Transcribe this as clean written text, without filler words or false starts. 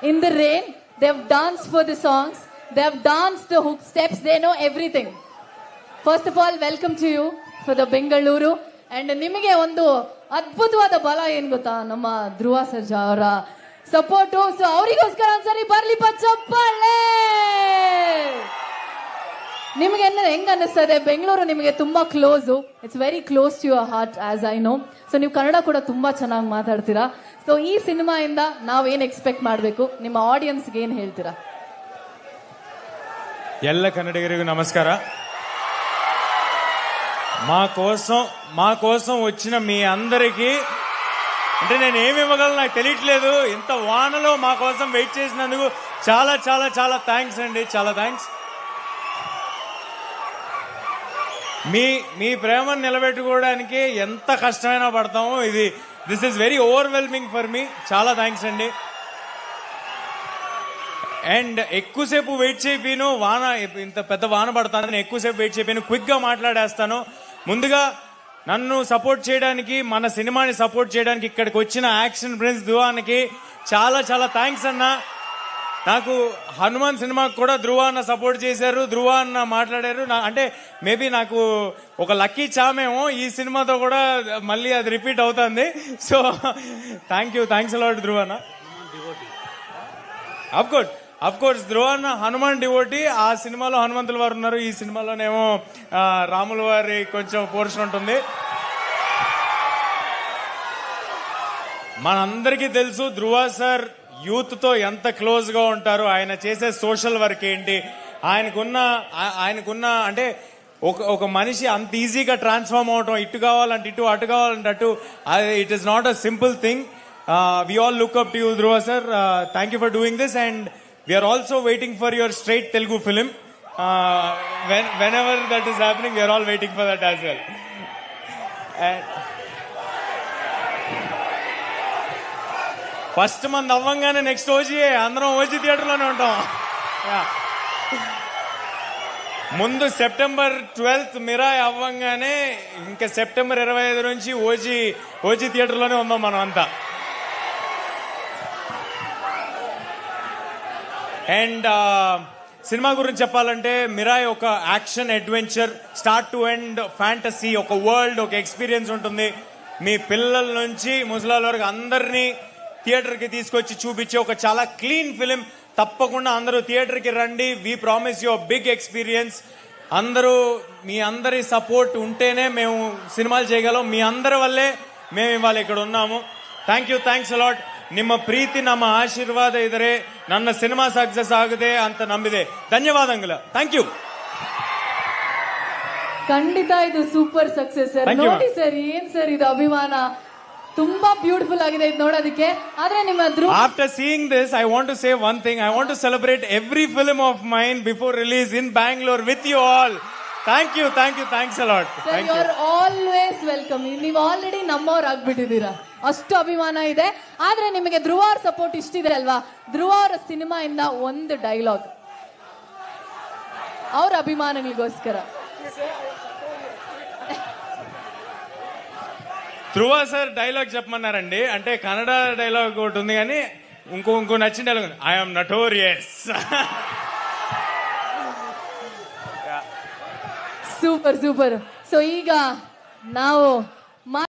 in the rain. They've danced for the songs. They've danced the hook steps. They know everything. First of all, welcome to you for the Bengaluru. And ನಿಮಗೆ ಒಂದು ಅದ್ಭುತವಾದ ಬಲ ಏನ್ ಗೊತ್ತಾ, ನಮ್ಮ ಧ್ರುವ ಸರ್ಜಾ ಅವರ support. So ಅವರಿಗೋಸ್ಕರ ಒಂದ್ಸರಿ ಬರ್ಲಿ ಚಪ್ಪಾಳೆ. ನಿಮಗೆ ಹೆಂಗ್ ಅನ್ನಿಸ್ತದೆ? ಬೆಂಗಳೂರು ನಿಮಗೆ ತುಂಬಾ close. It's very close to your heart as I know. So ನೀವು ಕನ್ನಡ ಕೂಡ ತುಂಬಾ ಚೆನ್ನಾಗಿ ಮಾತಾಡ್ತೀರಾ. ಸೊ ಈ ಸಿನಿಮಾಯಿಂದ ನಾವೇನ್ ಎಕ್ಸ್ಪೆಕ್ಟ್ ಮಾಡಬೇಕು? ನಿಮ್ಮ ಆಡಿಯನ್ಸ್ಗೆ ಏನ್ ಹೇಳ್ತೀರಾ? ಎಲ್ಲ ಕನ್ನಡಿಗರಿಗೂ నమస్కాರ. మా కోసం వచ్చిన మీ అందరికీ అంటే నేను ఏమి ఇవ్వగలను నాకు తెలియట్లేదు. ఇంత వానలో మా కోసం వెయిట్ చేసినందుకు చాలా చాలా చాలా థ్యాంక్స్ అండి. చాలా థ్యాంక్స్. మీ ప్రేమను నిలబెట్టుకోవడానికి ఎంత కష్టమైనా పడతాము. This is very overwhelming for me. చాలా థ్యాంక్స్ అండి. అండ్ ఎక్కువసేపు వెయిట్ చేయను, వాన ఇంత పెద్ద వాన పడతాను, ఎక్కువసేపు వెయిట్ చేయను, క్విక్ గా మాట్లాడేస్తాను. ముందుగా నన్ను సపోర్ట్ చేయడానికి, మన సినిమాని సపోర్ట్ చేయడానికి ఇక్కడికి వచ్చిన యాక్షన్ ప్రిన్స్ ధ్రువానికి చాలా చాలా థ్యాంక్స్ అన్న. నాకు హనుమాన్ సినిమాకు కూడా ధ్రువ అన్న సపోర్ట్ చేశారు, ధ్రువ అన్న మాట్లాడారు. అంటే మేబీ నాకు ఒక లక్కీ చామేమో ఈ సినిమాతో కూడా మళ్ళీ అది రిపీట్ అవుతుంది. సో థ్యాంక్స్ అలాట్ ధ్రువ అన్న. అఫ్ కోర్స్ ధ్రువ అన్న హనుమాన్ డివోటీ. ఆ సినిమాలో హనుమంతుల వారు ఉన్నారు, ఈ సినిమాలోనేమో రాముల వారి కొంచెం పోర్షన్ ఉంటుంది. మనందరికీ తెలుసు ధ్రువ సార్ యూత్ తో ఎంత క్లోజ్ గా ఉంటారు. ఆయన చేసే సోషల్ వర్క్ ఏంటి, ఆయనకున్న అంటే ఒక మనిషి అంత ఈజీగా ట్రాన్స్ఫార్మ్ అవటం, ఇటు కావాలంటే ఇటు, అటు కావాలంటే అటు, it is not a simple thing. We all look up to you Dhruva sir. Thank you for doing this. And we are also waiting for your straight Telugu film. Whenever that is happening, we are all waiting for that as well. First month అవ్వంగానే next OG, అందరం ఓజీ థియేటర్లోనే ఉంటాం. ముందు September 12th Mirai అవ్వంగానే ఇంకా September 25 నుంచి OG థియేటర్లోనే ఉందాం మనం అంతా. అండ్ సినిమా గురించి చెప్పాలంటే మిరాయ్ ఒక action adventure, start to end fantasy, ఒక వరల్డ్, ఒక ఎక్స్పీరియన్స్ ఉంటుంది. మీ పిల్లల నుంచి ముసలాల వరకు అందరినీ థియేటర్కి తీసుకొచ్చి చూపించే ఒక చాలా క్లీన్ ఫిలిం. తప్పకుండా అందరూ థియేటర్కి రండి. We promise you big experience. మీ అందరి సపోర్ట్ ఉంటేనే మేము సినిమాలు చేయగలం. మీ అందరి వల్లే మేము ఇవాళ ఇక్కడ ఉన్నాము. Thanks a lot. ನಿಮ್ಮ ಪ್ರೀತಿ, ನಮ್ಮ ಆಶೀರ್ವಾದ ಇದ್ರೆ ನನ್ನ ಸಿನಿಮಾ ಸಕ್ಸಸ್ ಆಗಿದೆ ಅಂತ ನಂಬಿದೆ. ಧನ್ಯವಾದಗಳು. Thank you. ಖಂಡಿತ ಇದು ಸೂಪರ್ ಸಕ್ಸಸ್ ಸರ್. ನೋಡಿ ಸರ್, ಏನ್ ಸರ್ ಇದು ಅಭಿಮಾನ, ತುಂಬಾ ಬ್ಯೂಟಿಫುಲ್ ಆಗಿದೆ ಇದು ನೋಡೋದಕ್ಕೆ. ಆದ್ರೆ ನಿಮ್ಮ after seeing this I want to say one thing. I want to celebrate every film of mine before release in Bangalore with you all. Thanks a lot. You are always welcome. ನೀವು already ನಮ್ಮವ್ರು ಆಗ್ಬಿಟ್ಟಿದ್ದೀರಾ, ಅಷ್ಟು ಅಭಿಮಾನ ಇದೆ. ಆದ್ರೆ ನಿಮಗೆ ಧ್ರುವ ಅವ್ರ ಸಪೋರ್ಟ್ ಇಷ್ಟಿದೆ ಅಲ್ವಾ? ಧ್ರುವ ಅವರ ಸಿನಿಮಾ ಇಂದ ಒಂದು ಡೈಲಾಗ್ ಅವ್ರ ಅಭಿಮಾನಿಗಳಿಗೋಸ್ಕರ. ధ్రువ సార్ డైలాగ్ చెప్పమన్నారండి. అంటే కన్నడ డైలాగ్ ఒకటి ఉంది, కానీ ఇంకో నచ్చిన dialogue, I'm notorious. Super. So ಈಗ ನಾವು